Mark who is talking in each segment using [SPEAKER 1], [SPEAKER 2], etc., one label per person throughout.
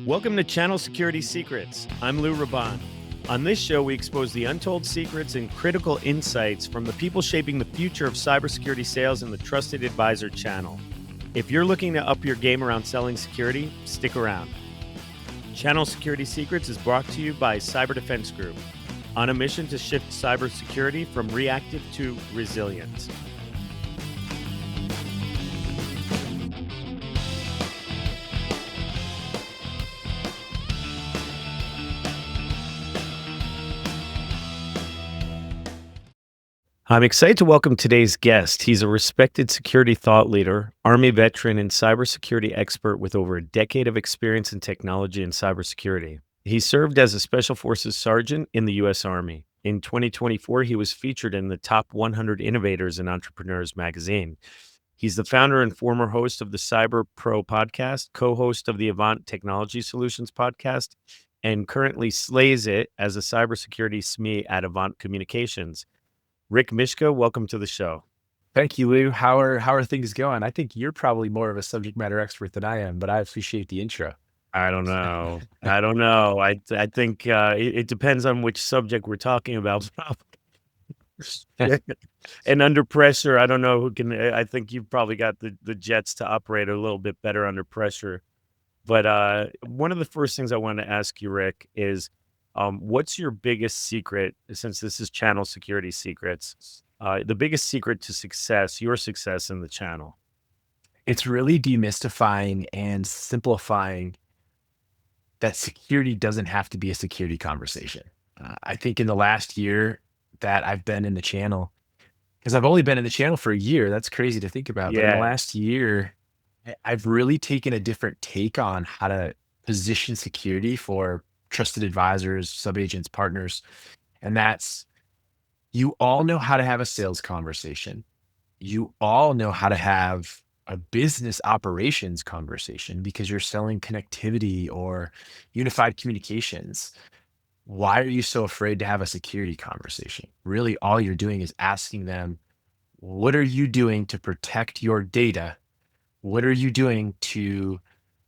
[SPEAKER 1] Welcome to Channel Security Secrets. I'm Lou Raban. On this show, we expose the untold secrets and critical insights from the people shaping the future of cybersecurity sales in the Trusted Advisor channel. If you're looking to up your game around selling security, stick around. Channel Security Secrets is brought to you by Cyber Defense Group, on a mission to shift cybersecurity from reactive to resilient. I'm excited to welcome today's guest. He's a respected security thought leader, Army veteran, and cybersecurity expert with over a decade of experience in technology and cybersecurity. He served as a Special Forces sergeant in the U.S. Army. In 2024, he was featured in the Top 100 Innovators and Entrepreneurs magazine. He's the founder and former host of the Cyber Pro podcast, co-host of the AVANT Technology Solutions podcast, and currently slays it as a cybersecurity SME at AVANT Communications. Rick Mischka, welcome to the show.
[SPEAKER 2] Thank you, Lou. How are things going? I think you're probably more of a subject matter expert than I am, but I appreciate the intro.
[SPEAKER 1] I don't know. I think it depends on which subject we're talking about. And under pressure, I don't know who can. I think you've probably got the jets to operate a little bit better under pressure. But one of the first things I want to ask you, Rick, is what's your biggest secret, since this is Channel Security Secrets, the biggest secret to success, your success in the channel?
[SPEAKER 2] It's really demystifying and simplifying that security doesn't have to be a security conversation. I think in the last year that I've been in the channel, because I've only been in the channel for a year, that's crazy to think about. But in the
[SPEAKER 1] Yeah.
[SPEAKER 2] last year, I've really taken a different take on how to position security for trusted advisors, subagents, partners. And that's, you all know how to have a sales conversation. You all know how to have a business operations conversation because you're selling connectivity or unified communications. Why are you so afraid to have a security conversation? Really, all you're doing is asking them, what are you doing to protect your data? What are you doing to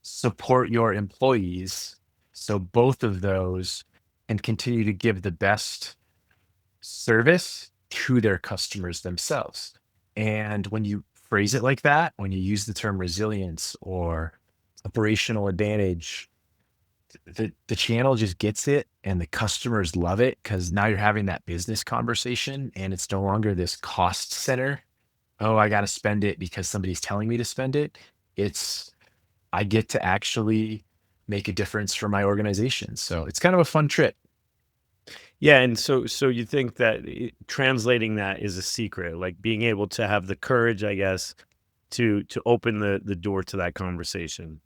[SPEAKER 2] support your employees? So both of those can continue to give the best service to their customers themselves. And when you phrase it like that, when you use the term resilience or operational advantage, the channel just gets it and the customers love it because now you're having that business conversation and it's no longer this cost center. Oh, I got to spend it because somebody's telling me to spend it. It's, I get to actually make a difference for my organization. So it's kind of a fun trip.
[SPEAKER 1] Yeah, and so you think that translating that is a secret, like being able to have the courage, I guess, to open the door to that conversation.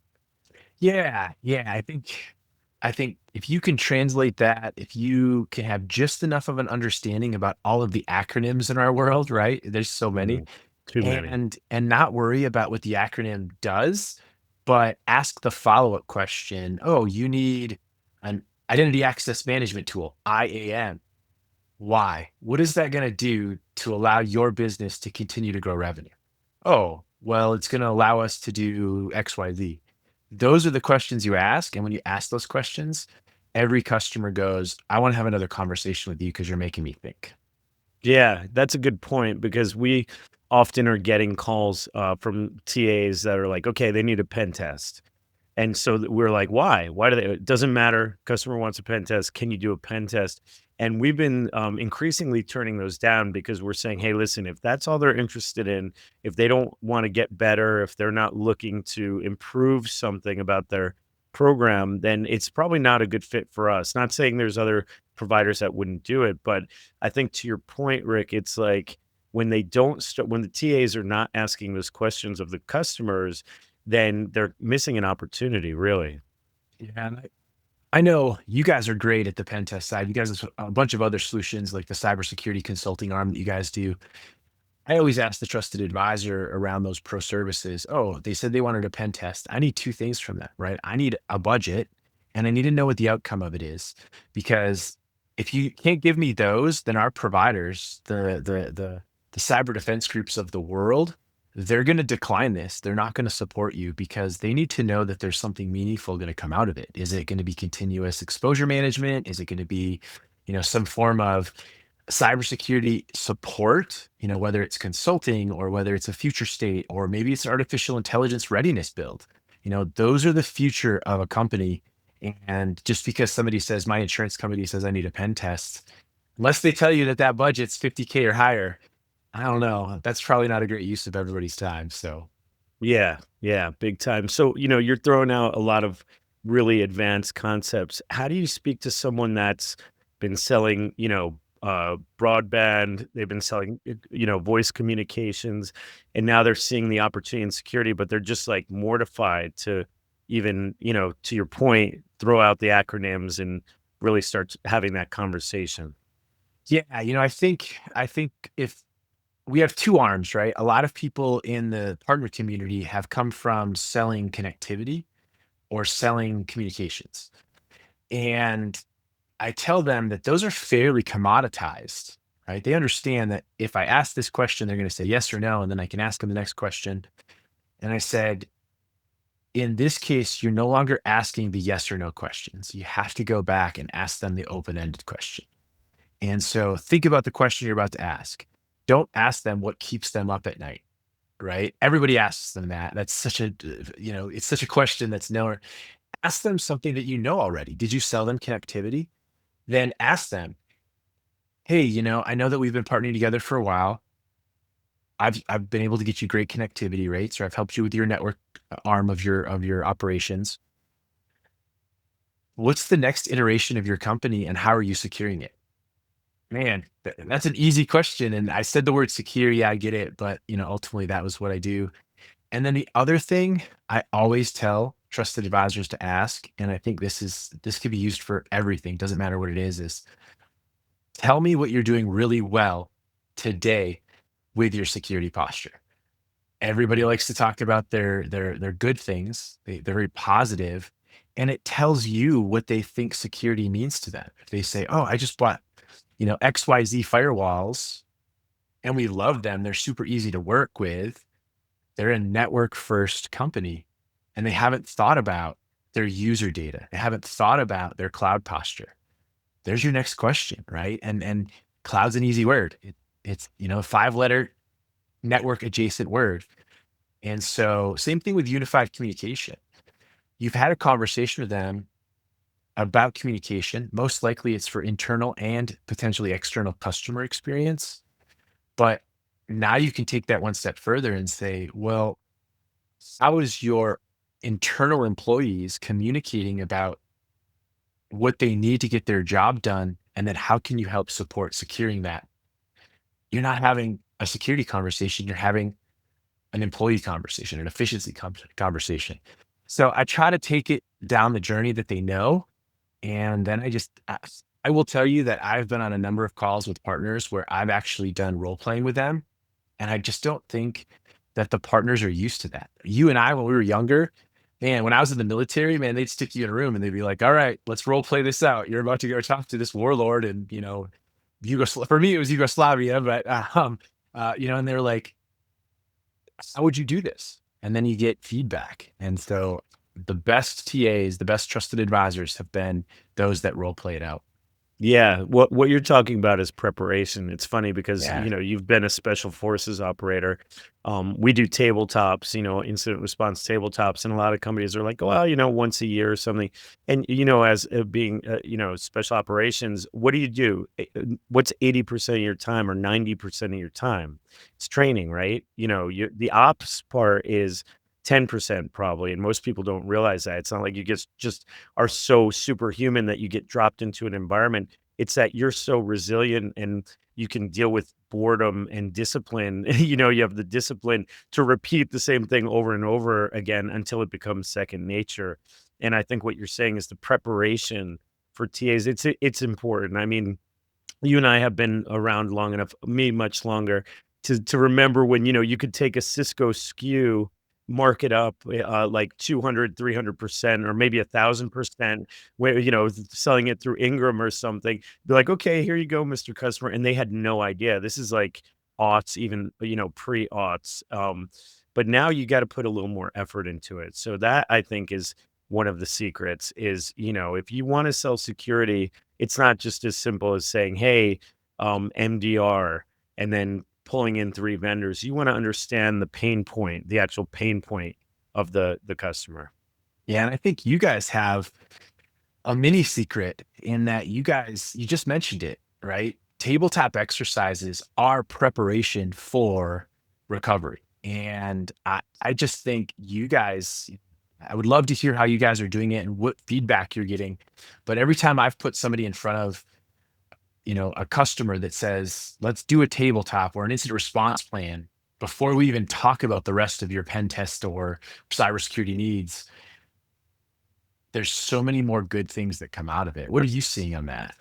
[SPEAKER 2] Yeah, yeah. I think if you can translate that, if you can have just enough of an understanding about all of the acronyms in our world, right? There's so many,
[SPEAKER 1] Mhm. Too many.
[SPEAKER 2] and not worry about what the acronym does, but ask the follow-up question. Oh, you need an identity access management tool, IAM. Why? What is that going to do to allow your business to continue to grow revenue? Oh, well, it's going to allow us to do XYZ. Those are the questions you ask. And when you ask those questions, every customer goes, I want to have another conversation with you because you're making me think.
[SPEAKER 1] Yeah, that's a good point because we often are getting calls from TAs that are like, okay, they need a pen test. And so we're like, why? Why do they? It doesn't matter. Customer wants a pen test. Can you do a pen test? And we've been increasingly turning those down because we're saying, hey, listen, if that's all they're interested in, if they don't want to get better, if they're not looking to improve something about their program, then it's probably not a good fit for us. Not saying there's other providers that wouldn't do it, but I think to your point, Rick, it's like when they don't start, when the TAs are not asking those questions of the customers, then they're missing an opportunity, really.
[SPEAKER 2] Yeah, and I know you guys are great at the pen test side. You guys have a bunch of other solutions like the cybersecurity consulting arm that you guys do. I always ask the trusted advisor around those pro services. Oh, they said they wanted a pen test. I need two things from that, right? I need a budget and I need to know what the outcome of it is. Because if you can't give me those, then our providers, the cyber defense groups of the world, they're going to decline this. They're not going to support you because they need to know that there's something meaningful going to come out of it. Is it going to be continuous exposure management? Is it going to be, some form of cybersecurity support, whether it's consulting or whether it's a future state, or maybe it's artificial intelligence readiness build. Those are the future of a company. And just because somebody says, my insurance company says I need a pen test, unless they tell you that that budget's 50K or higher, I don't know. That's probably not a great use of everybody's time. So
[SPEAKER 1] Yeah, yeah, big time. So, you're throwing out a lot of really advanced concepts. How do you speak to someone that's been selling, broadband, they've been selling, voice communications, and now they're seeing the opportunity in security, but they're just like mortified to even, to your point, throw out the acronyms and really start having that conversation.
[SPEAKER 2] yeah, I think if we have two arms, right? A lot of people in the partner community have come from selling connectivity or selling communications. And I tell them that those are fairly commoditized, right? They understand that if I ask this question, they're going to say yes or no. And then I can ask them the next question. And I said, in this case, you're no longer asking the yes or no questions. You have to go back and ask them the open ended question. And so think about the question you're about to ask. Don't ask them what keeps them up at night, right? Everybody asks them that. That's such a, it's such a question that's nowhere. Ask them something that you know already. Did you sell them connectivity? Then ask them, hey, I know that we've been partnering together for a while. I've been able to get you great connectivity rates, or I've helped you with your network arm of your operations. What's the next iteration of your company and how are you securing it? Man, that's an easy question. And I said the word secure. Yeah, I get it. But, ultimately that was what I do. And then the other thing I always tell trusted advisors to ask, and I think this could be used for everything, doesn't matter what it is tell me what you're doing really well today with your security posture. Everybody likes to talk about their good things. They're very positive, and it tells you what they think security means to them. If they say, "Oh, I just bought, XYZ firewalls and we love them. They're super easy to work with." They're a network first company and they haven't thought about their user data. They haven't thought about their cloud posture. There's your next question, right? And cloud's an easy word. It's, a 5-letter network adjacent word. And so same thing with unified communication. You've had a conversation with them about communication. Most likely it's for internal and potentially external customer experience. But now you can take that one step further and say, well, how is your internal employees communicating about what they need to get their job done? And then how can you help support securing that? You're not having a security conversation, you're having an employee conversation, an efficiency conversation. So I try to take it down the journey that they know. And then I will tell you that I've been on a number of calls with partners where I've actually done role playing with them. And I just don't think that the partners are used to that. You and I, when we were younger, man, when I was in the military, man, they'd stick you in a room and they'd be like, all right, let's role play this out. You're about to go talk to this warlord and, for me, it was Yugoslavia, but, and they're like, how would you do this? And then you get feedback. And so the best TAs, the best trusted advisors have been those that role play it out.
[SPEAKER 1] Yeah, what you're talking about is preparation. It's funny because,
[SPEAKER 2] Yeah.
[SPEAKER 1] you've been a special forces operator. We do tabletops, incident response tabletops, and a lot of companies are like, well, once a year or something. And as being, special operations, what do? What's 80% of your time or 90% of your time? It's training, right? The ops part is 10% probably, and most people don't realize that. It's not like you just are so superhuman that you get dropped into an environment. It's that you're so resilient and you can deal with boredom and discipline. You have the discipline to repeat the same thing over and over again until it becomes second nature. And I think what you're saying is the preparation for TAs. It's important. I mean, you and I have been around long enough, me much longer, to remember when, you could take a Cisco SKU, mark it up, like 200, 300%, or maybe 1,000%, where, selling it through Ingram or something. Be like, "Okay, here you go, Mr. Customer," and they had no idea. This is like aughts, even, pre-aughts. But now you got to put a little more effort into it. So that I think is one of the secrets is, if you want to sell security, it's not just as simple as saying, hey, MDR, and then pulling in 3 vendors. You want to understand the pain point, the actual pain point of the customer.
[SPEAKER 2] Yeah, and I think you guys have a mini secret in that you just mentioned it, right? Tabletop exercises are preparation for recovery. And I just think you guys, I would love to hear how you guys are doing it and what feedback you're getting. But every time I've put somebody in front of, a customer that says, let's do a tabletop or an incident response plan before we even talk about the rest of your pen test or cybersecurity needs, there's so many more good things that come out of it. What are you seeing on that?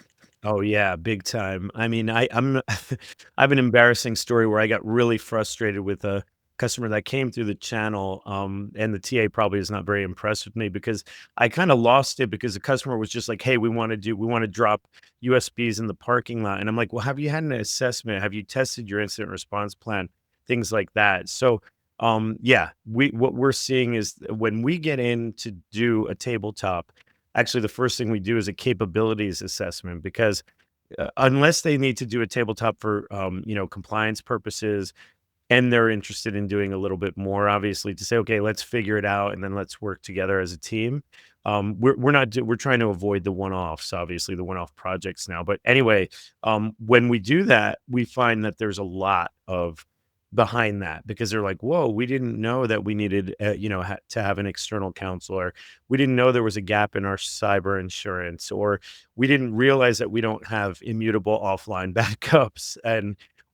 [SPEAKER 1] Oh yeah, big time. I mean, I have an embarrassing story where I got really frustrated with a customer that came through the channel, and the TA probably is not very impressed with me because I kind of lost it because the customer was just like, "Hey, we want to drop USBs in the parking lot," and I'm like, "Well, have you had an assessment? Have you tested your incident response plan? Things like that." So, yeah, we what we're seeing is when we get in to do a tabletop. Actually, the first thing we do is a capabilities assessment because, unless they need to do a tabletop for, compliance purposes and they're interested in doing a little bit more, obviously, to say, "Okay, let's figure it out, and then let's work together as a team." We're not we're trying to avoid the one-offs, obviously, the one-off projects now. But anyway, when we do that, we find that there's a lot of behind that because they're like, "Whoa, we didn't know that we needed, to have an external counselor. We didn't know there was a gap in our cyber insurance, or we didn't realize that we don't have immutable offline backups,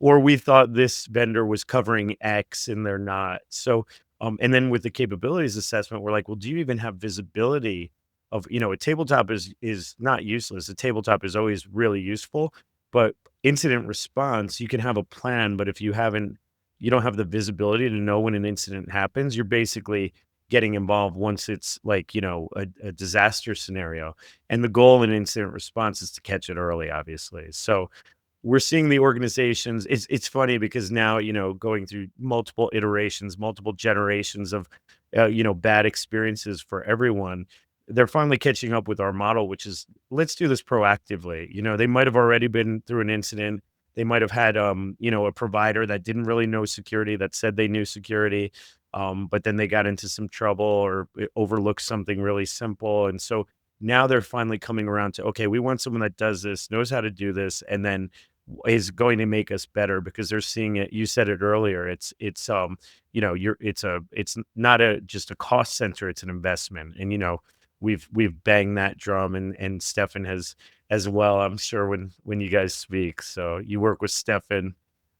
[SPEAKER 1] or we thought this vendor was covering X and they're not." So, and then with the capabilities assessment, we're like, well, do you even have visibility of, a tabletop is not useless. A tabletop is always really useful, but incident response, you can have a plan, but if you don't have the visibility to know when an incident happens, you're basically getting involved once it's like, a disaster scenario. And the goal in incident response is to catch it early, obviously. So, we're seeing the organizations it's funny because now, going through multiple iterations, multiple generations of, bad experiences for everyone, they're finally catching up with our model, which is, "Let's do this proactively." They might have already been through an incident. They might have had, a provider that didn't really know security that said they knew security, but then they got into some trouble or overlooked something really simple, and so now they're finally coming around to, "Okay, we want someone that does this, knows how to do this, and then is going to make us better," because they're seeing it. You said it earlier. It's not just a cost center, it's an investment. And we've banged that drum, and Stefan has as well, I'm sure, when you guys speak. So you work with Stefan,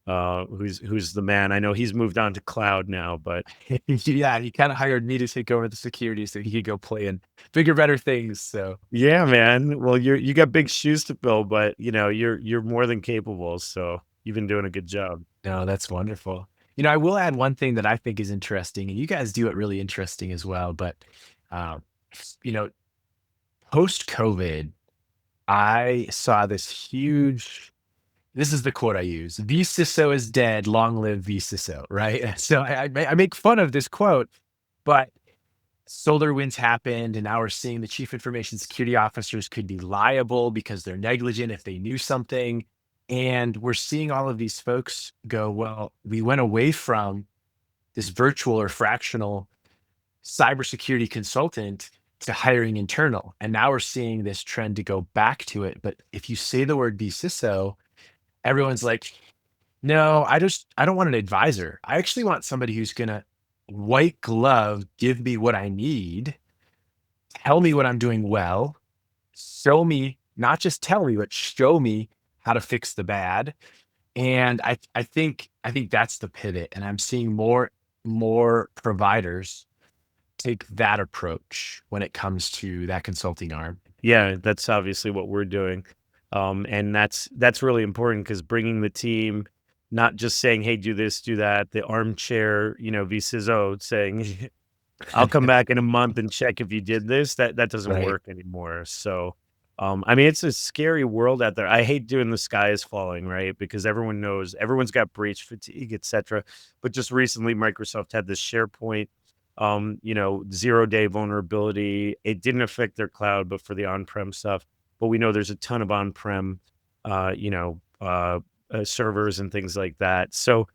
[SPEAKER 1] who's the man. I know he's moved on to cloud now, but
[SPEAKER 2] Yeah, he kind of hired me to take over the security so he could go play in bigger, better things. So
[SPEAKER 1] yeah, man. Well, you got big shoes to fill, but you're more than capable. So you've been doing a good job.
[SPEAKER 2] no, that's wonderful. I will add one thing that I think is interesting, and you guys do it really interesting as well. But uh, you know, post COVID, I saw this huge. This is the quote I use: "vCISO is dead. Long live vCISO." Right. So I make fun of this quote, but SolarWinds happened, and now we're seeing the chief information security officers could be liable because they're negligent if they knew something. And we're seeing all of these folks go, well, we went away from this virtual or fractional cybersecurity consultant to hiring internal. And now we're seeing this trend to go back to it. But if you say the word CISO, everyone's like, no, I don't want an advisor. I actually want somebody who's going to white glove give me what I need, tell me what I'm doing well, show me, not just tell me, but show me how to fix the bad. And I think that's the pivot. And I'm seeing more providers take that approach when it comes to that consulting arm.
[SPEAKER 1] Yeah, that's obviously what we're doing. And that's really important because bringing the team, not just saying, "Hey, do this, do that," the armchair, vCISO saying, "I'll come back in a month and check if you did this." That doesn't
[SPEAKER 2] Right.
[SPEAKER 1] work anymore. So, I mean, it's a scary world out there. I hate doing the sky is falling, right? Because everyone knows everyone's got breach fatigue, etc. But just recently, Microsoft had this SharePoint, 0-day vulnerability. It didn't affect their cloud, but for the on-prem stuff. But we know there's a ton of on-prem, uh, you know, uh, servers and things like that. So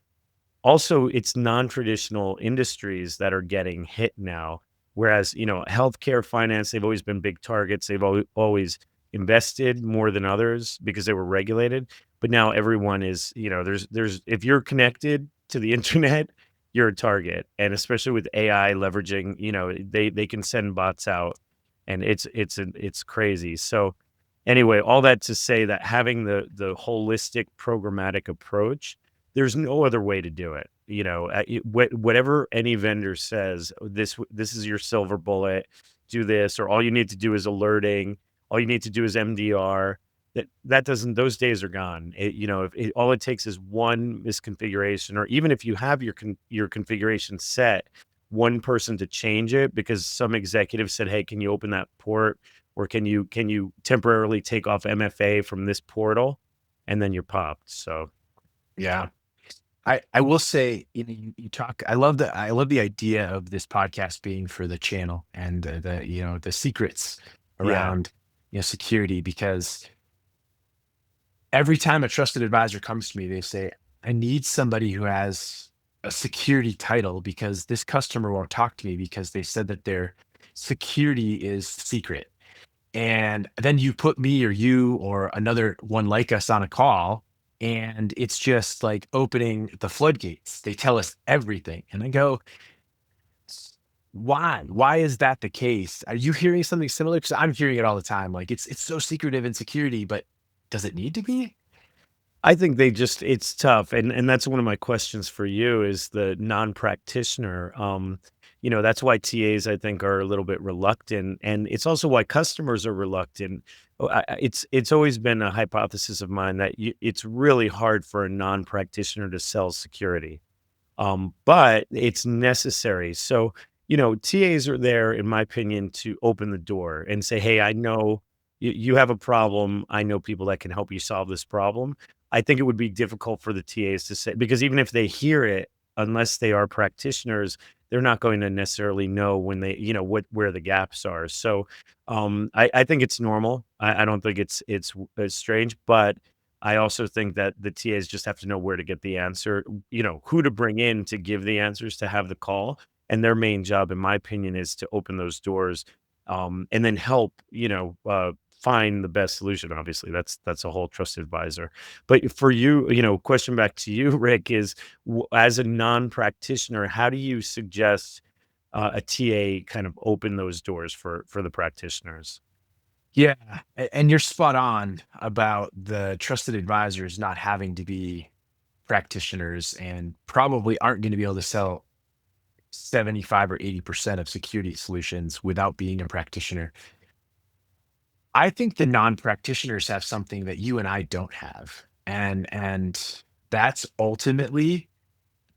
[SPEAKER 1] also, it's non-traditional industries that are getting hit now, whereas, healthcare, finance, they've always been big targets. They've always invested more than others because they were regulated. But now everyone is, there's if you're connected to the internet, you're a target. And especially with AI leveraging, they can send bots out and it's crazy. So anyway, all that to say that having the holistic programmatic approach, there's no other way to do it. Whatever any vendor says, this is your silver bullet, do this, or all you need to do is alerting, all you need to do is MDR. That doesn't those days are gone. If all it takes is one misconfiguration, or even if you have your configuration set, one person to change it because some executive said, "Hey, can you open that port?" Or can you temporarily take off MFA from this portal, and then you're popped. So
[SPEAKER 2] Yeah. I will say, you talk, I love the idea of this podcast being for the channel and the secrets
[SPEAKER 1] yeah,
[SPEAKER 2] around, security, because every time a trusted advisor comes to me, they say, I need somebody who has a security title because this customer won't talk to me because they said that their security is secret. And then you put me or you or another one like us on a call, and it's just like opening the floodgates. They tell us everything. And I go, Why? Why is that the case? Are you hearing something similar? Because I'm hearing it all the time. Like it's so secretive in security, but does it need to be?
[SPEAKER 1] I think it's tough, and that's one of my questions for you is the non-practitioner. That's why TAs I think are a little bit reluctant, and it's also why customers are reluctant. It's always been a hypothesis of mine that it's really hard for a non-practitioner to sell security. But it's necessary. So, TAs are there, in my opinion, to open the door and say, "Hey, I know you have a problem. I know people that can help you solve this problem." I think it would be difficult for the TAs to say because even if they hear it, unless they are practitioners, they're not going to necessarily know when where the gaps are. So, I think it's normal. I don't think it's strange, but I also think that the TAs just have to know where to get the answer, who to bring in to give the answers to have the call. And their main job, in my opinion, is to open those doors, and then help, find the best solution. Obviously, that's a whole trusted advisor. But for you, question back to you, Rick, is as a non-practitioner, how do you suggest a TA kind of open those doors for the practitioners?
[SPEAKER 2] Yeah, and you're spot on about the trusted advisors not having to be practitioners and probably aren't going to be able to sell 75 or 80% of security solutions without being a practitioner. I think the non-practitioners have something that you and I don't have. And that's ultimately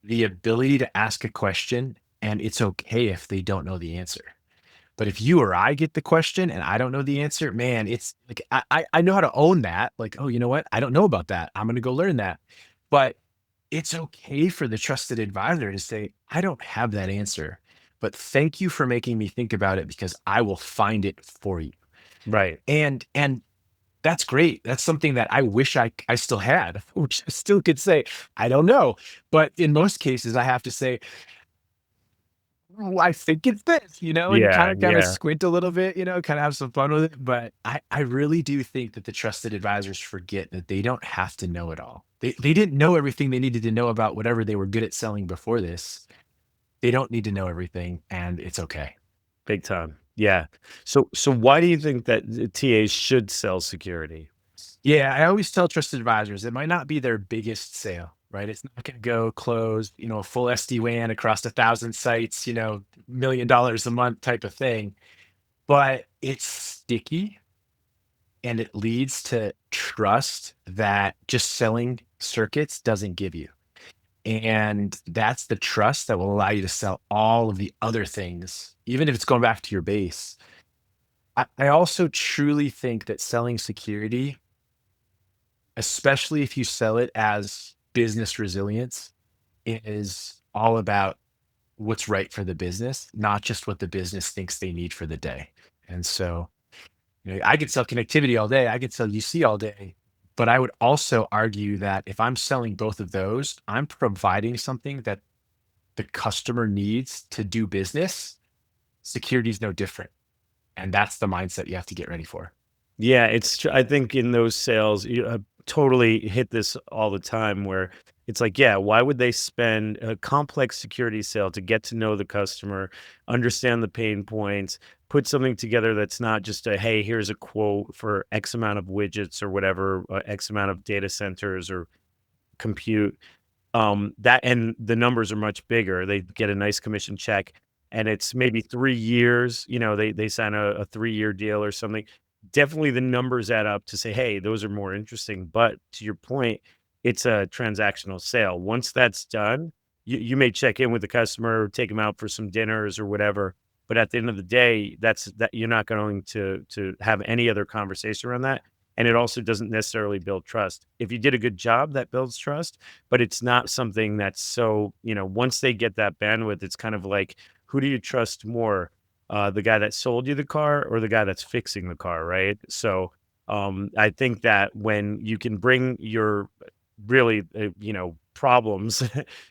[SPEAKER 2] the ability to ask a question, and it's okay if they don't know the answer. But if you or I get the question and I don't know the answer, man, it's like I know how to own that. Like, oh, you know what? I don't know about that. I'm gonna go learn that. But it's okay for the trusted advisor to say, I don't have that answer. But thank you for making me think about it because I will find it for you.
[SPEAKER 1] Right.
[SPEAKER 2] And that's great. That's something that I wish I still had, which I still could say, I don't know. But in most cases, I have to say, "Oh, I think it's this," and
[SPEAKER 1] Yeah.
[SPEAKER 2] kinda
[SPEAKER 1] Yeah.
[SPEAKER 2] squint a little bit, kinda have some fun with it, but I really do think that the trusted advisors forget that they don't have to know it all. They didn't know everything they needed to know about whatever they were good at selling before this. They don't need to know everything, and it's okay.
[SPEAKER 1] Big time. Yeah. So why do you think that the TAs should sell security?
[SPEAKER 2] Yeah, I always tell trusted advisors, it might not be their biggest sale, right? It's not gonna go close, a full SD-WAN across 1,000 sites, $1,000,000 a month type of thing, but it's sticky and it leads to trust that just selling circuits doesn't give you. And that's the trust that will allow you to sell all of the other things, even if it's going back to your base. I also truly think that selling security, especially if you sell it as business resilience, is all about what's right for the business, not just what the business thinks they need for the day. And so, I could sell connectivity all day, I could sell UC all day, but I would also argue that if I'm selling both of those, I'm providing something that the customer needs to do business. Security is no different. And that's the mindset you have to get ready for.
[SPEAKER 1] Yeah, I think in those sales, you totally hit this all the time where it's like, yeah, why would they spend a complex security sale to get to know the customer, understand the pain points, put something together that's not just a, hey, here's a quote for X amount of widgets or whatever, X amount of data centers or compute. That and the numbers are much bigger. They get a nice commission check, and it's maybe 3 years, they sign a 3-year deal or something. Definitely the numbers add up to say, "Hey, those are more interesting," but to your point, it's a transactional sale. Once that's done, you may check in with the customer, take them out for some dinners or whatever, but at the end of the day, that you're not going to have any other conversation around that, and it also doesn't necessarily build trust. If you did a good job, that builds trust, but it's not something that's so, once they get that bandwidth, it's kind of like, who do you trust more? The guy that sold you the car or the guy that's fixing the car, right? So, I think that when you can bring your really, problems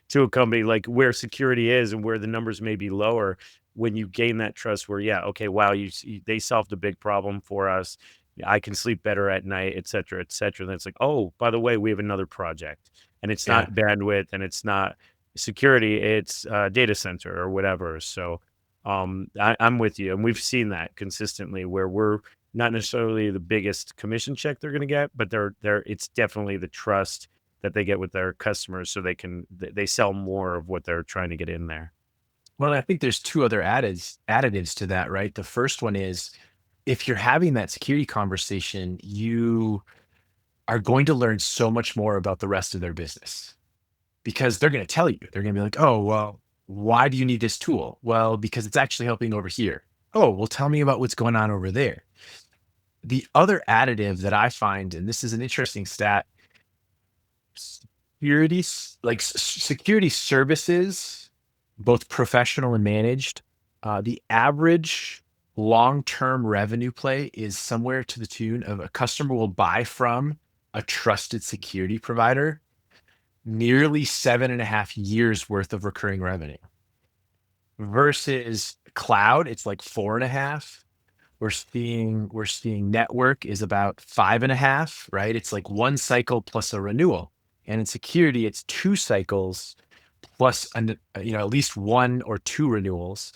[SPEAKER 1] to a company like where security is and where the numbers may be lower, when you gain that trust where, yeah, okay, wow, they solved a big problem for us. I can sleep better at night, et cetera, et cetera. Then it's like, oh, by the way, we have another project, and it's
[SPEAKER 2] Yeah.
[SPEAKER 1] not bandwidth and it's not security, it's data center or whatever. So, I'm with you, and we've seen that consistently where we're not necessarily the biggest commission check they're going to get, but it's definitely the trust that they get with their customers, so they sell more of what they're trying to get in there.
[SPEAKER 2] Well, I think there's two other additives to that, right? The first one is if you're having that security conversation, you are going to learn so much more about the rest of their business because they're going to tell you. They're going to be like, "Oh, well, why do you need this tool?" "Well, because it's actually helping over here." "Oh, well, tell me about what's going on over there." The other additive that I find, and this is an interesting stat, security services, both professional and managed, the average long-term revenue play is somewhere to the tune of a customer will buy from a trusted security provider nearly 7.5 years worth of recurring revenue versus cloud, it's like 4.5. We're seeing network is about 5.5, right? It's like 1 cycle plus a renewal. And in security, it's 2 cycles plus at least 1 or 2 renewals.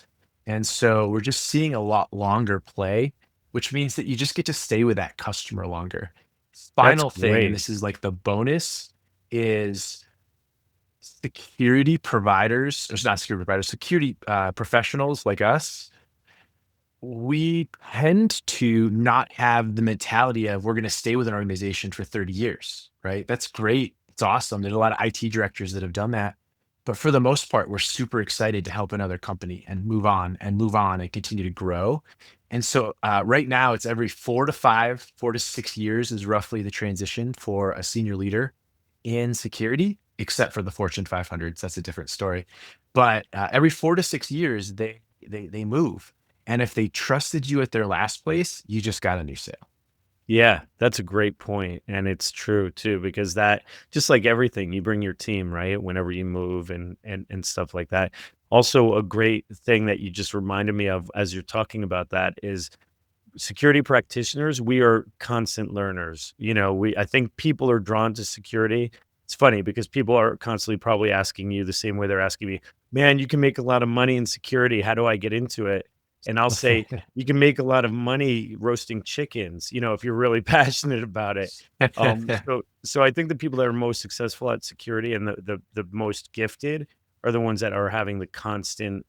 [SPEAKER 2] And so we're just seeing a lot longer play, which means that you just get to stay with that customer longer.
[SPEAKER 1] That's
[SPEAKER 2] Final thing, and
[SPEAKER 1] great.
[SPEAKER 2] this is like the bonus, is security providers, or not security providers, security professionals like us, we tend to not have the mentality of we're going to stay with an organization for 30 years, right? That's great. It's awesome. There's a lot of IT directors that have done that. But for the most part, we're super excited to help another company and move on and move on and continue to grow. And so right now, it's every 4 to 5, 4 to 6 years is roughly the transition for a senior leader in security, except for the Fortune 500s. That's a different story. But every 4 to 6 years, they move, and if they trusted you at their last place, you just got a new sale.
[SPEAKER 1] Yeah, that's a great point, and it's true too because that just like everything, you bring your team, right? Whenever you move and stuff like that. Also, a great thing that you just reminded me of as you're talking about that is security practitioners, we are constant learners. I think people are drawn to security. It's funny because people are constantly probably asking you the same way they're asking me, man, you can make a lot of money in security. How do I get into it? And I'll say, you can make a lot of money roasting chickens, if you're really passionate about it. So I think the people that are most successful at security and the most gifted are the ones that are having the constant,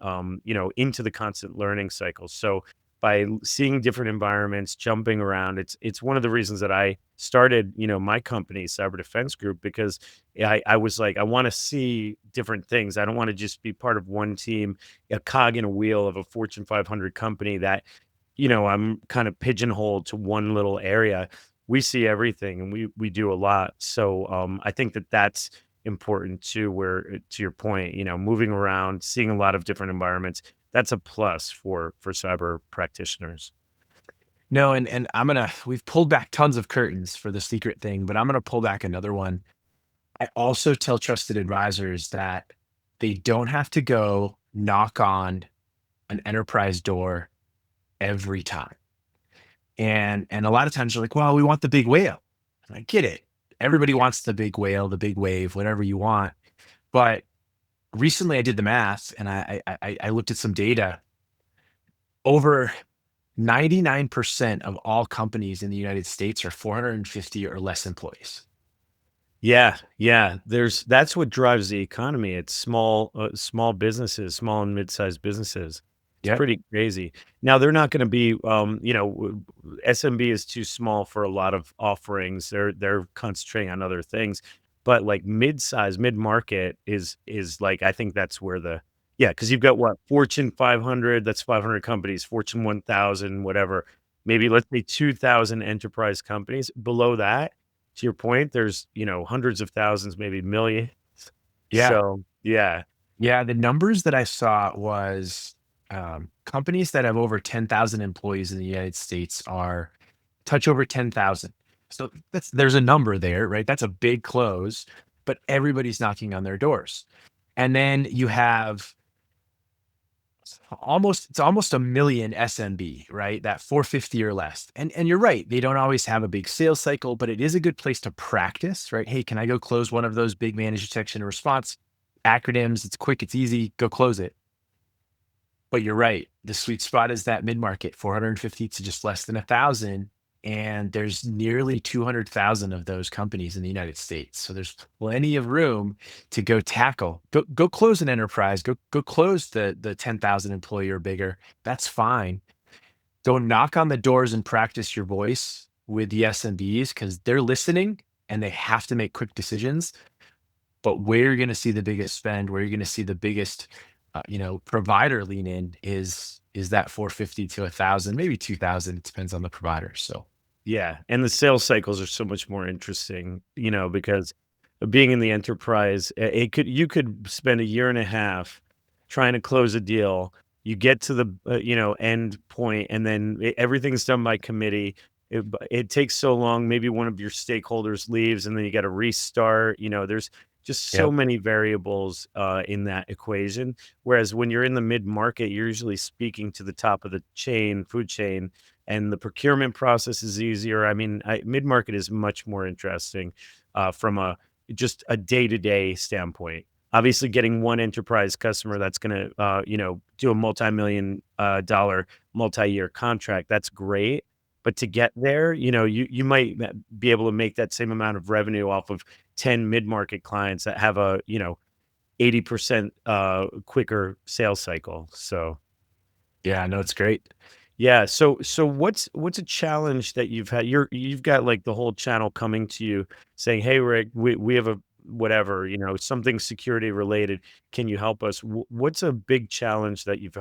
[SPEAKER 1] into the constant learning cycle. So by seeing different environments, jumping around. It's one of the reasons that I started, my company, Cyber Defense Group, because I was like, I want to see different things. I don't want to just be part of one team, a cog in a wheel of a Fortune 500 company that I'm kind of pigeonholed to one little area. We see everything and we do a lot. So I think that that's important too, where to your point, moving around, seeing a lot of different environments, that's a plus for cyber practitioners.
[SPEAKER 2] No, and we've pulled back tons of curtains for the secret thing, but I'm gonna pull back another one. I also tell trusted advisors that they don't have to go knock on an enterprise door every time. And a lot of times they're like, "Well, we want the big whale." And I get it. Everybody wants the big whale, the big wave, whatever you want. But recently I did the math and I looked at some data. Over 99% of all companies in the United States are 450 or less employees.
[SPEAKER 1] Yeah, yeah. That's what drives the economy. It's small businesses, small and mid-sized businesses. It's
[SPEAKER 2] Yep.
[SPEAKER 1] pretty crazy. Now they're not going to be, SMB is too small for a lot of offerings. They're concentrating on other things, but like mid-size, mid-market is like I think that's where yeah, because you've got what Fortune 500, that's 500 companies, Fortune 1000, whatever. Maybe let's say 2,000 enterprise companies. Below that, to your point, there's, hundreds of thousands, maybe millions.
[SPEAKER 2] Yeah.
[SPEAKER 1] So, yeah.
[SPEAKER 2] Yeah. The numbers that I saw was companies that have over 10,000 employees in the United States are touch over 10,000. So there's a number there, right? That's a big close, but everybody's knocking on their doors. And then you have it's almost a million SMB, right? That 450 or less. And you're right, they don't always have a big sales cycle, but it is a good place to practice, right? Hey, can I go close one of those big managed detection and response acronyms? It's quick, it's easy, go close it. But you're right. The sweet spot is that mid-market, 450 to just less than 1,000, and there's nearly 200,000 of those companies in the United States. So there's plenty of room to go tackle. Go close an enterprise. Go close the 10,000 employee or bigger. That's fine. Go knock on the doors and practice your voice with the SMBs because they're listening and they have to make quick decisions. But where you're gonna see the biggest spend, where you're gonna see the biggest, provider lean in is that 450 to 1,000, maybe 2,000, it depends on the provider, so
[SPEAKER 1] Yeah, and the sales cycles are so much more interesting, because being in the enterprise, it could you could spend a year and a half trying to close a deal. You get to the end point, and then everything's done by committee. It takes so long. Maybe one of your stakeholders leaves, and then you got to restart. There's just so
[SPEAKER 2] Yep.
[SPEAKER 1] many variables in that equation. Whereas when you're in the mid market, you're usually speaking to the top of the chain, food chain, and the procurement process is easier. I mean, mid-market is much more interesting from just a day-to-day standpoint. Obviously, getting one enterprise customer that's going to, do a multi-million dollar multi-year contract, that's great. But to get there, you might be able to make that same amount of revenue off of 10 mid-market clients that have a, 80% quicker sales cycle. So
[SPEAKER 2] Yeah, no, it's great.
[SPEAKER 1] yeah. So what's a challenge that you've had? You've got like the whole channel coming to you saying, "Hey, Rick, we have a whatever, something security related. Can you help us?" What's a big challenge that you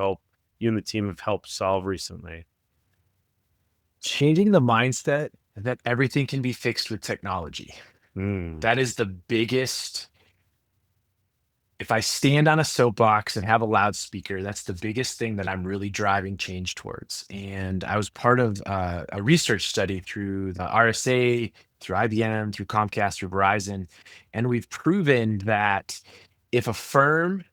[SPEAKER 1] and the team have helped solve recently?
[SPEAKER 2] Changing the mindset that everything can be fixed with technology.
[SPEAKER 1] Mm.
[SPEAKER 2] That is the biggest if I stand on a soapbox and have a loudspeaker, that's the biggest thing that I'm really driving change towards. And I was part of a research study through the RSA, through IBM, through Comcast, through Verizon. And we've proven that if a firm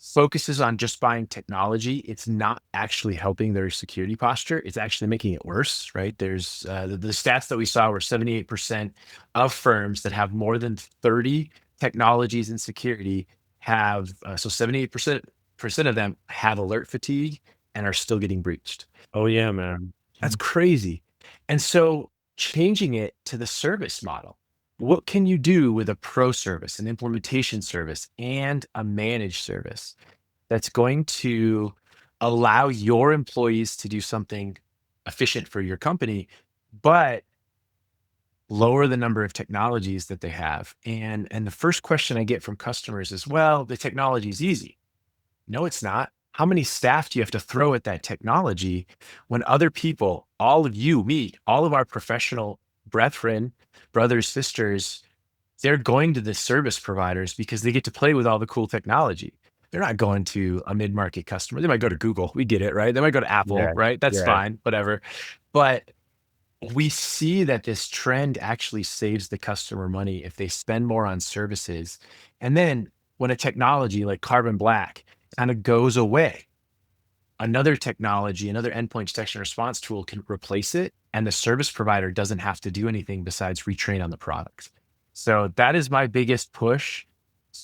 [SPEAKER 2] focuses on just buying technology, it's not actually helping their security posture. It's actually making it worse, right? There's the stats that we saw were 78% of firms that have more than 30 technologies in security have, so 78% of them have alert fatigue and are still getting breached.
[SPEAKER 1] Oh yeah, man.
[SPEAKER 2] That's crazy. And so changing it to the service model. What can you do with a pro service, an implementation service, and a managed service that's going to allow your employees to do something efficient for your company, but lower the number of technologies that they have? And the first question I get from customers is, well, the technology is easy. No, it's not. how many staff do you have to throw at that technology when other people, all of you, me, all of our professional brethren, brothers, sisters, they're going to the service providers because they get to play with all the cool technology. They're not going to a mid-market customer. They might go to Google. We get it, right? They might go to Apple,
[SPEAKER 1] Yeah,
[SPEAKER 2] right? That's
[SPEAKER 1] yeah.
[SPEAKER 2] fine, whatever. But we see that this trend actually saves the customer money if they spend more on services. And then when a technology like Carbon Black kind of goes away, another technology, another endpoint detection response tool can replace it, and the service provider doesn't have to do anything besides retrain on the product. So that is my biggest push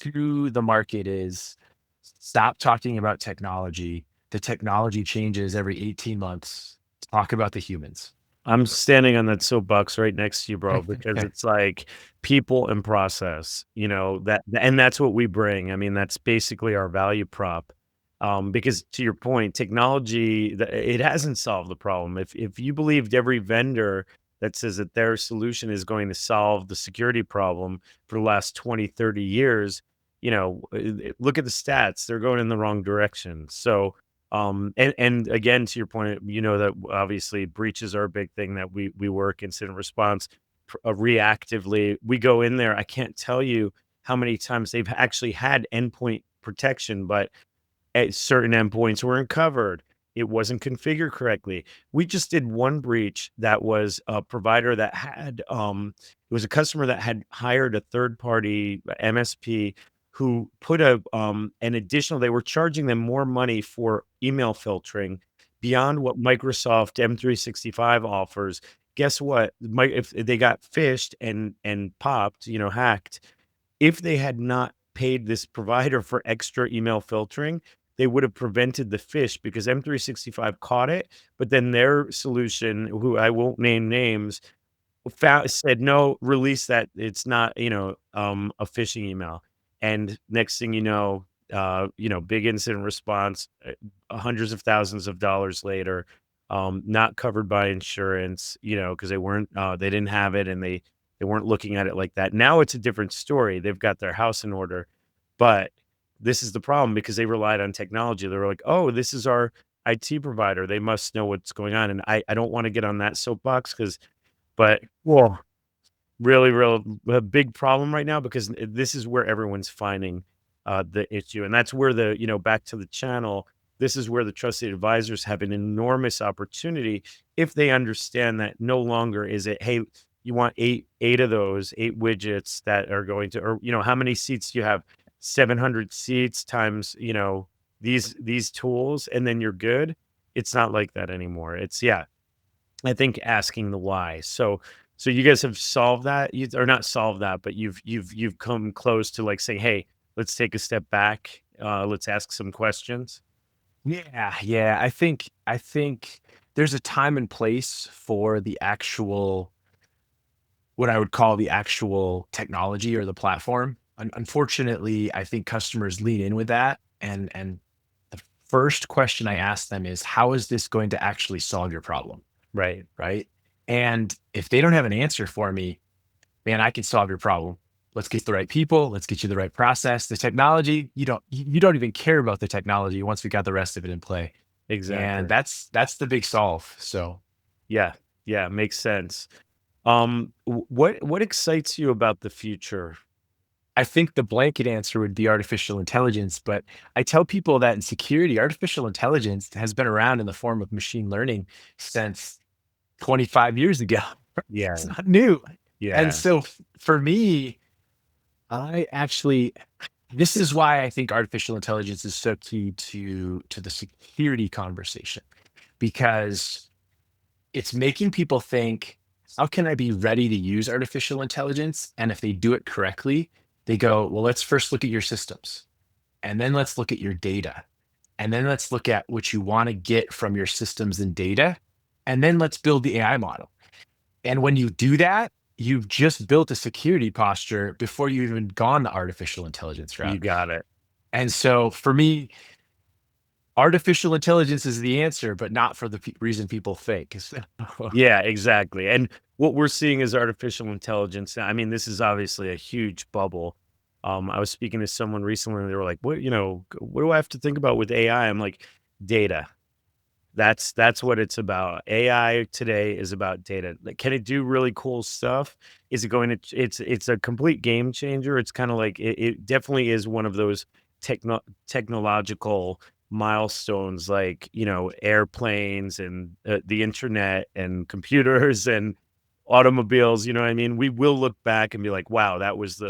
[SPEAKER 2] to the market is stop talking about technology. The technology changes every 18 months. Talk about the humans.
[SPEAKER 1] I'm standing on that soapbox right next to you, bro, because it's like people and process, and that's what we bring. I mean, that's basically our value prop. Because to your point, technology, it hasn't solved the problem. If you believed every vendor that says that their solution is going to solve the security problem for the last 20, 30 years, look at the stats, they're going in the wrong direction. So, and again, to your point, that obviously breaches are a big thing that we work incident response reactively. We go in there. I can't tell you how many times they've actually had endpoint protection, but at certain endpoints weren't covered. It wasn't configured correctly. We just did one breach that was a provider that had it was a customer that had hired a third party MSP who put an additional, they were charging them more money for email filtering beyond what Microsoft M365 offers. Guess what? If they got phished and popped, hacked, if they had not paid this provider for extra email filtering, they would have prevented the phish because M365 caught it, but then their solution, who I won't name names, said, "No, release that. It's not, a phishing email." And next thing big incident response, hundreds of thousands of dollars later, not covered by insurance, because they didn't have it and they weren't looking at it like that. Now it's a different story. They've got their house in order, but this is the problem because they relied on technology. They were like, "Oh, this is our IT provider. They must know what's going on." And I don't want to get on that soapbox but well, really, real a big problem right now because this is where everyone's finding the issue, and that's where back to the channel. This is where the trusted advisors have an enormous opportunity if they understand that no longer is it, hey, you want eight of those 8 widgets that are going to, or how many seats do you have? 700 seats times these tools, and then you're good. It's not like that anymore. It's yeah, I think asking the why. So you guys have solved that, or not solved that, but you've come close to like saying, "Hey, let's take a step back. Let's ask some questions."
[SPEAKER 2] Yeah, yeah. I think there's a time and place for the actual what I would call the actual technology or the platform. Unfortunately, I think customers lean in with that, and the first question I ask them is, "How is this going to actually solve your problem?"
[SPEAKER 1] Right.
[SPEAKER 2] Right? And if they don't have an answer for me, man, I can solve your problem. Let's get the right people. Let's get you the right process. The technology, you don't even care about the technology once we got the rest of it in play. And
[SPEAKER 1] Exactly.
[SPEAKER 2] that's the big solve. So
[SPEAKER 1] Yeah. Yeah. Makes sense. What excites you about the future?
[SPEAKER 2] I think the blanket answer would be artificial intelligence. But I tell people that in security, artificial intelligence has been around in the form of machine learning since 25 years ago. It's
[SPEAKER 1] Yeah.
[SPEAKER 2] not new. And
[SPEAKER 1] Yeah.
[SPEAKER 2] so for me, I actually this is why I think artificial intelligence is so key to the security conversation because it's making people think, how can I be ready to use artificial intelligence? And if they do it correctly, they go, well, let's first look at your systems and then let's look at your data. And then let's look at what you want to get from your systems and data. And then let's build the AI model. And when you do that, you've just built a security posture before you've even gone the artificial intelligence
[SPEAKER 1] You
[SPEAKER 2] route.
[SPEAKER 1] got it.
[SPEAKER 2] And so for me, artificial intelligence is the answer, but not for the reason people think.
[SPEAKER 1] Yeah, exactly. And what we're seeing is artificial intelligence. I mean, this is obviously a huge bubble. I was speaking to someone recently, and they were like, "What, what do I have to think about with AI?" I'm like, "Data. That's what it's about. AI today is about data. Like, can it do really cool stuff? Is it going to it's a complete game changer. It's kind of like it definitely is one of those technological milestones like, airplanes and the internet and computers and automobiles, you know what I mean? We will look back and be like, wow, that was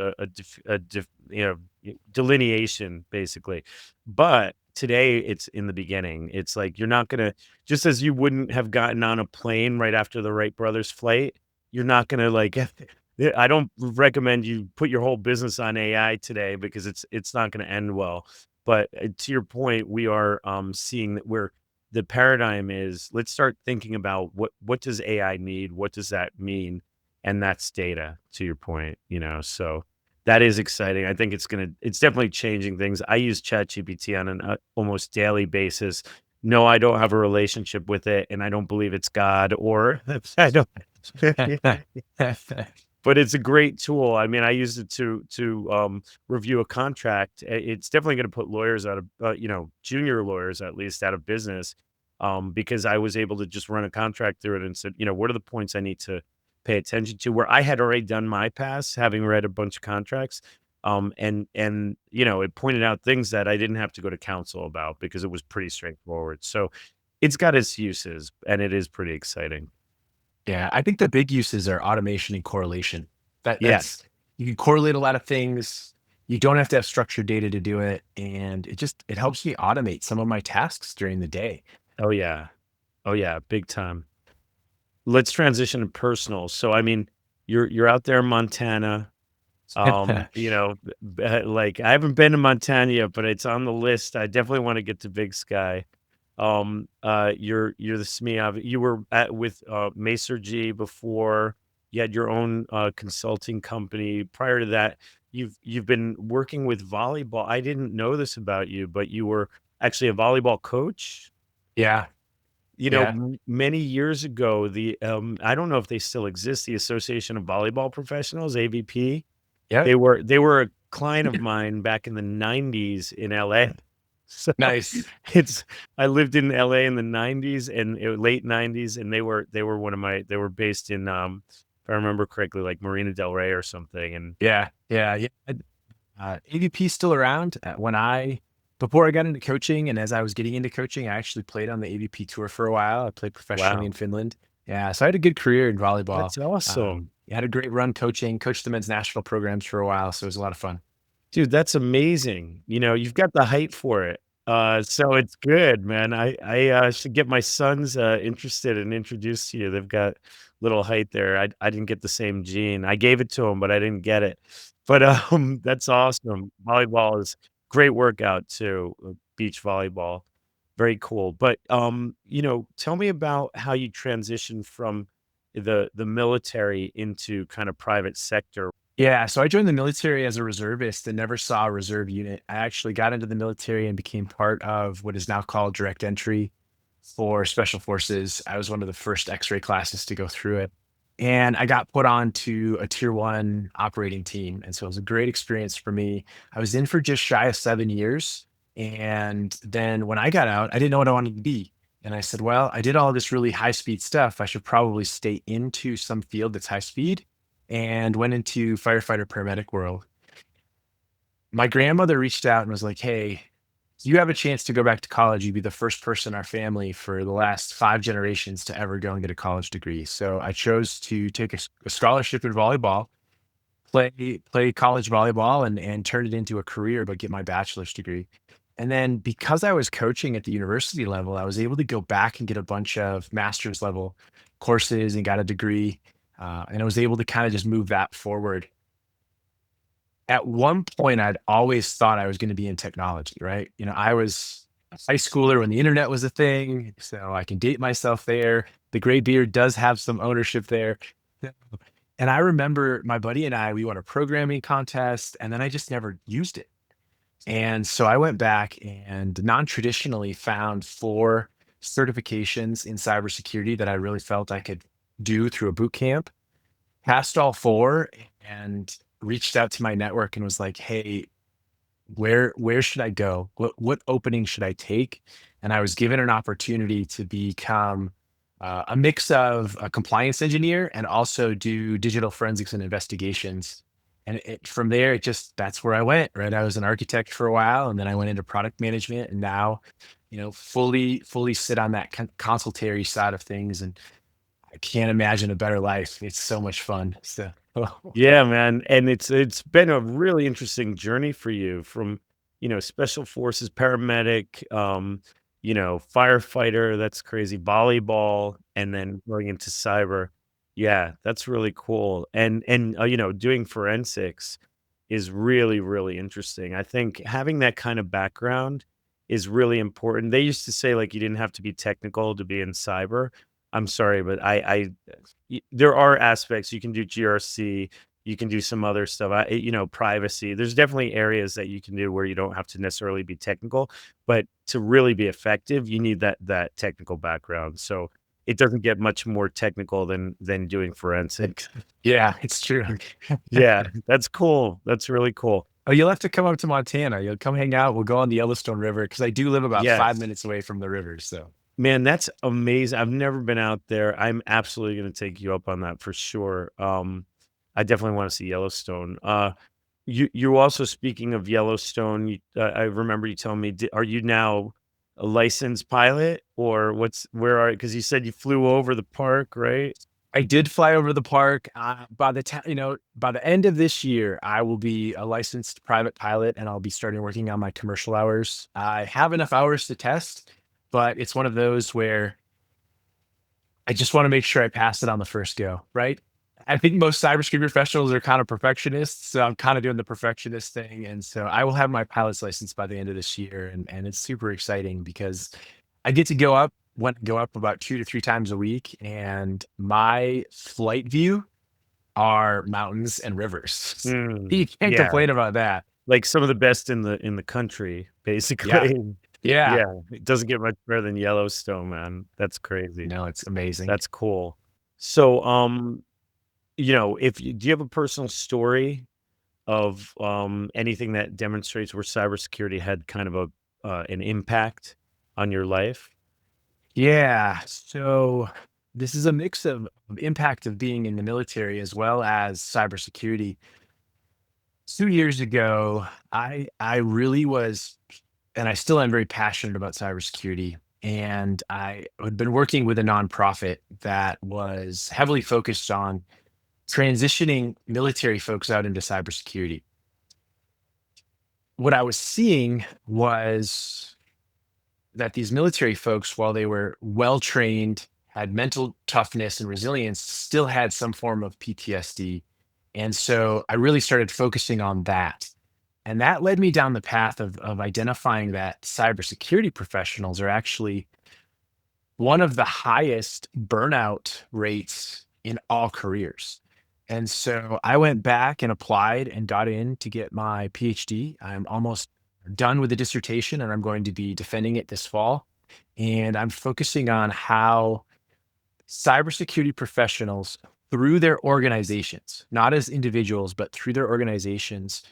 [SPEAKER 1] delineation basically. But today it's in the beginning. It's like you're not gonna just as you wouldn't have gotten on a plane right after the Wright brothers flight, you're not gonna like yeah, I don't recommend you put your whole business on AI today because it's not gonna end well. But to your point, we are seeing that where the paradigm is let's start thinking about what does AI need? What does that mean? And that's data to your point, so that is exciting. I think it's definitely changing things. I use ChatGPT on an almost daily basis. No, I don't have a relationship with it, and I don't believe it's God or I don't. But it's a great tool. I mean, I used it to review a contract. It's definitely going to put lawyers out of, junior lawyers at least out of business, because I was able to just run a contract through it and said, what are the points I need to pay attention to? Where I had already done my pass, having read a bunch of contracts, and it pointed out things that I didn't have to go to counsel about because it was pretty straightforward. So it's got its uses, and it is pretty exciting.
[SPEAKER 2] Yeah, I think the big uses are automation and correlation. That's
[SPEAKER 1] Yes.
[SPEAKER 2] you can correlate a lot of things. You don't have to have structured data to do it, and it helps me automate some of my tasks during the day.
[SPEAKER 1] Oh yeah. Oh yeah. Big time. Let's transition to personal. So, I mean, you're out there in Montana. Like I haven't been to Montana yet, but it's on the list. I definitely want to get to Big Sky. You're the SME of you were at with Macer G before. You had your own consulting company. Prior to that, you've been working with volleyball. I didn't know this about you, but you were actually a volleyball coach.
[SPEAKER 2] Yeah, yeah,
[SPEAKER 1] Many years ago, I don't know if they still exist, the Association of Volleyball Professionals, AVP.
[SPEAKER 2] yep.
[SPEAKER 1] They were a client of mine back in the '90s in LA. So,
[SPEAKER 2] Nice.
[SPEAKER 1] it's I lived in LA in the '90s and late '90s, and they were they were based in, if I remember correctly, like Marina Del Rey or something, and
[SPEAKER 2] Yeah, yeah, yeah. AVP still around. Before I got into coaching, and as I was getting into coaching, I actually played on the AVP tour for a while. I played professionally in
[SPEAKER 1] wow,
[SPEAKER 2] Finland. Yeah, so I had a good career in volleyball.
[SPEAKER 1] that's awesome.
[SPEAKER 2] Yeah, had a great run coaching, coached the men's national programs for a while, so it was a lot of fun.
[SPEAKER 1] Dude, that's amazing. You've got the height for it. So it's good, man. I should get my sons interested and introduced to you. They've got little height there. I didn't get the same gene. I gave it to them, but I didn't get it. But that's awesome. Volleyball is great workout too. Beach volleyball, very cool. But tell me about how you transitioned from the military into kind of private sector.
[SPEAKER 2] Yeah, so I joined the military as a reservist and never saw a reserve unit. I actually got into the military and became part of what is now called direct entry for special forces. I was one of the first X-ray classes to go through it. And I got put on to a tier one operating team. And so it was a great experience for me. I was in for just shy of 7 years. And then when I got out, I didn't know what I wanted to be. And I said, well, I did all this really high speed stuff. I should probably stay into some field that's high speed, and went into firefighter paramedic world. My grandmother reached out and was like, hey, you have a chance to go back to college. You'd be the first person in our family for the last 5 generations to ever go and get a college degree. So I chose to take a scholarship in volleyball, play college volleyball, and turn it into a career, but get my bachelor's degree. And then because I was coaching at the university level, I was able to go back and get a bunch of master's level courses and got a degree. And I was able to kind of just move that forward. At one point, I'd always thought I was going to be in technology, right? I was a high schooler when the internet was a thing, so I can date myself there. The gray beard does have some ownership there. Yeah. And I remember my buddy and I, we won a programming contest, and then I just never used it. And so I went back and non-traditionally found 4 certifications in cybersecurity that I really felt I could do through a boot camp. Passed all 4, and reached out to my network and was like, "Hey, where should I go? What opening should I take?" And I was given an opportunity to become a mix of a compliance engineer and also do digital forensics and investigations. And from there, it just that's where I went. Right, I was an architect for a while, and then I went into product management, and now, fully sit on that consultatory side of things. And I can't imagine a better life. It's so much fun. So,
[SPEAKER 1] Yeah, man, and it's been a really interesting journey for you from, special forces paramedic, firefighter, that's crazy, volleyball, and then going into cyber. Yeah, that's really cool. And doing forensics is really, really interesting. I think having that kind of background is really important. They used to say like you didn't have to be technical to be in cyber. I'm sorry, but there are aspects you can do GRC, you can do some other stuff. Privacy. There's definitely areas that you can do where you don't have to necessarily be technical, but to really be effective, you need that technical background. So it doesn't get much more technical than doing
[SPEAKER 2] it,
[SPEAKER 1] forensics.
[SPEAKER 2] yeah, it's true.
[SPEAKER 1] Yeah, that's cool. That's really cool.
[SPEAKER 2] Oh, you'll have to come up to Montana. You'll come hang out. We'll go on the Yellowstone River because I do live about 5 minutes
[SPEAKER 1] Yes.
[SPEAKER 2] away from the river. So
[SPEAKER 1] Man, that's amazing. I've never been out there. I'm absolutely gonna take you up on that for sure. I definitely wanna see Yellowstone. You also speaking of Yellowstone, I remember you telling me, are you now a licensed pilot or where are? Because you said you flew over the park, right?
[SPEAKER 2] I did fly over the park. By the time, by the end of this year, I will be a licensed private pilot and I'll be starting working on my commercial hours. I have enough hours to test, but it's one of those where I just want to make sure I pass it on the first go, right? I think most cybersecurity professionals are kind of perfectionists, so I'm kind of doing the perfectionist thing, and so I will have my pilot's license by the end of this year, and it's super exciting because I get to go up about 2 to 3 times a week, and my flight view are mountains and rivers. You can't
[SPEAKER 1] Yeah,
[SPEAKER 2] complain about that.
[SPEAKER 1] like some of the best in the country,
[SPEAKER 2] Yeah,
[SPEAKER 1] basically.
[SPEAKER 2] yeah.
[SPEAKER 1] Yeah, it doesn't get much better than Yellowstone, man. That's crazy.
[SPEAKER 2] No, it's amazing.
[SPEAKER 1] That's cool. So, if you do you have a personal story of, anything that demonstrates where cybersecurity had kind of an impact on your life?
[SPEAKER 2] Yeah, so this is a mix of impact of being in the military as well as cybersecurity. 2 years ago, I really was, and I still am very passionate about cybersecurity. And I had been working with a nonprofit that was heavily focused on transitioning military folks out into cybersecurity. What I was seeing was that these military folks, while they were well trained, had mental toughness and resilience, still had some form of PTSD. And so I really started focusing on that. And that led me down the path of identifying that cybersecurity professionals are actually one of the highest burnout rates in all careers. And so I went back and applied and got in to get my PhD. I'm almost done with the dissertation and I'm going to be defending it this fall. And I'm focusing on how cybersecurity professionals, through their organizations, not as individuals, but through their organizations,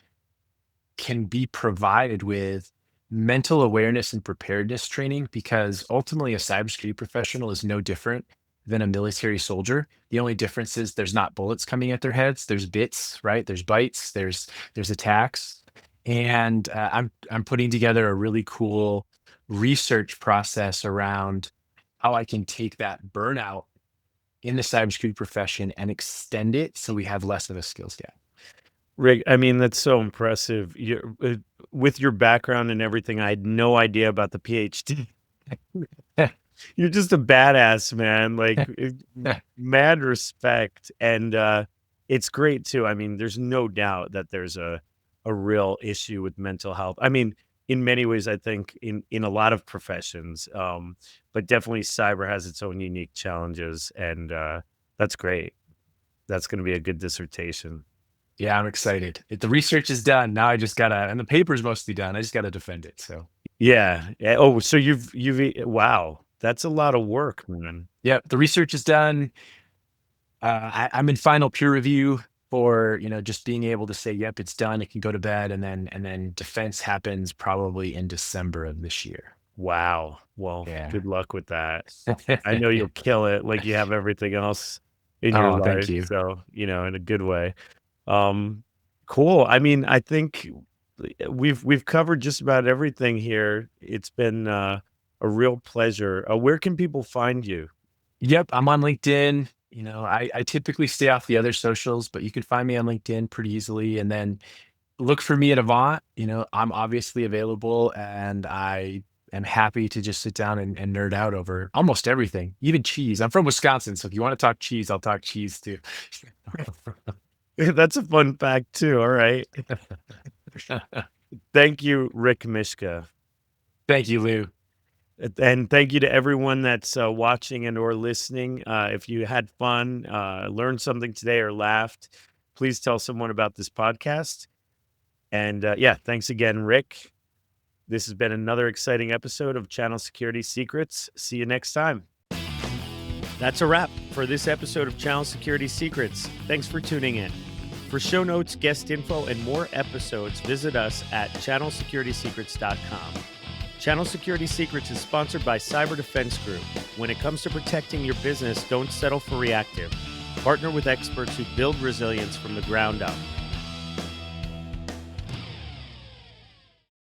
[SPEAKER 2] can be provided with mental awareness and preparedness training because ultimately a cybersecurity professional is no different than a military soldier. The only difference is there's not bullets coming at their heads. There's bits, right? There's bytes. There's attacks, and I'm putting together a really cool research process around how I can take that burnout in the cybersecurity profession and extend it so we have less of a skills gap.
[SPEAKER 1] Rick, I mean, that's so impressive. With your background and everything, I had no idea about the PhD. You're just a badass, man. Like, mad respect, and it's great too. I mean, there's no doubt that there's a real issue with mental health. I mean, in many ways, I think in a lot of professions, but definitely cyber has its own unique challenges, and that's great. That's going to be a good dissertation.
[SPEAKER 2] Yeah, I'm excited. The research is done. Now I just gotta, and the paper's mostly done. I just gotta defend it. So,
[SPEAKER 1] Yeah. Oh, so wow, that's a lot of work, man.
[SPEAKER 2] yeah, the research is done. I'm in final peer review. for, just being able to say, yep, it's done. It can go to bed. And then defense happens probably in December of this year.
[SPEAKER 1] Wow. Well,
[SPEAKER 2] Yeah.
[SPEAKER 1] good luck with that. I know you'll kill it like you have everything else in your
[SPEAKER 2] Oh, thank
[SPEAKER 1] life.
[SPEAKER 2] you.
[SPEAKER 1] So, in a good way. Um, cool. I mean, I think we've covered just about everything here. It's been a real pleasure. Where can people find you?
[SPEAKER 2] Yep, I'm on LinkedIn. I typically stay off the other socials, but you can find me on LinkedIn pretty easily. And then look for me at Avant. I'm obviously available, and I am happy to just sit down and nerd out over almost everything, even cheese. I'm from Wisconsin, so if you want to talk cheese, I'll talk cheese too.
[SPEAKER 1] That's a fun fact too. All right. Thank you, Rick Mischka.
[SPEAKER 2] Thank you, Lou.
[SPEAKER 1] And thank you to everyone that's watching and or listening. If you had fun, learned something today or laughed, please tell someone about this podcast. And yeah, thanks again, Rick. This has been another exciting episode of Channel Security Secrets. See you next time. That's a wrap for this episode of Channel Security Secrets. Thanks for tuning in. For show notes, guest info, and more episodes, visit us at channelsecuritysecrets.com. Channel Security Secrets is sponsored by Cyber Defense Group. When it comes to protecting your business, don't settle for reactive. Partner with experts who build resilience from the ground up.